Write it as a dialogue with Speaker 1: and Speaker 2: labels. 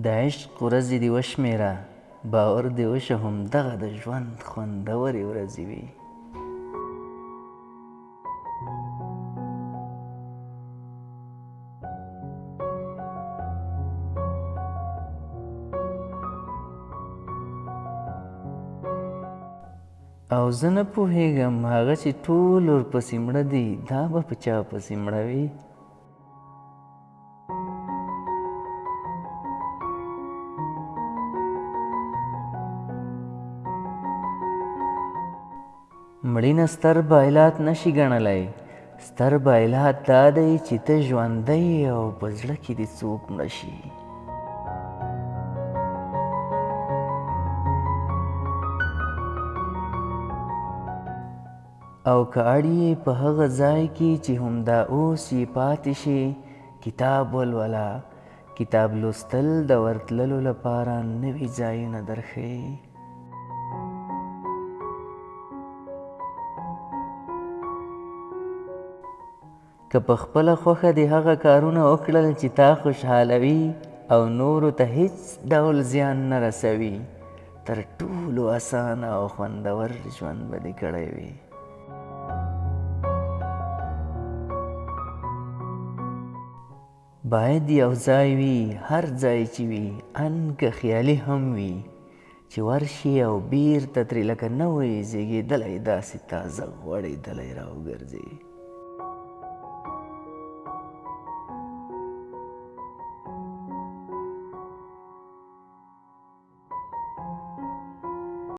Speaker 1: د عشق ورځې دې وشمېره باور دې وشه همدغه د ژوند خوندورې ورځې وي. او زه نه پوهېږم هغه چې ټول ورپسې مړه دي دا به په چا پسې مړه وي. مړینه ستر بایلات نشي ګڼلی، ستر بایلات دا دی چې ته ژوندی او په زړه کې دې څوک مړه شي. او که اړ یې په هغه ځای کې چې همدا اوس یې پاتې شي کتاب ولوله. کتاب لوستل د ورتللو لپاره نوي ځایونه درښیي. که په خپله خوښه دې هغه کارونه وکړل چې تا خوشحالوي او نورو ته هیڅ ډول زیان نه رسوي، تر ټولو اسانه او خوندور ژوند به دې کړی وي. باید یو ځای وي، هر ځای چې وي ان که خیالي هم وي، چې ورشي او بیرته ترې لکه نوی زیږېدلی داسې تازه غوړېدلی راوګرځي.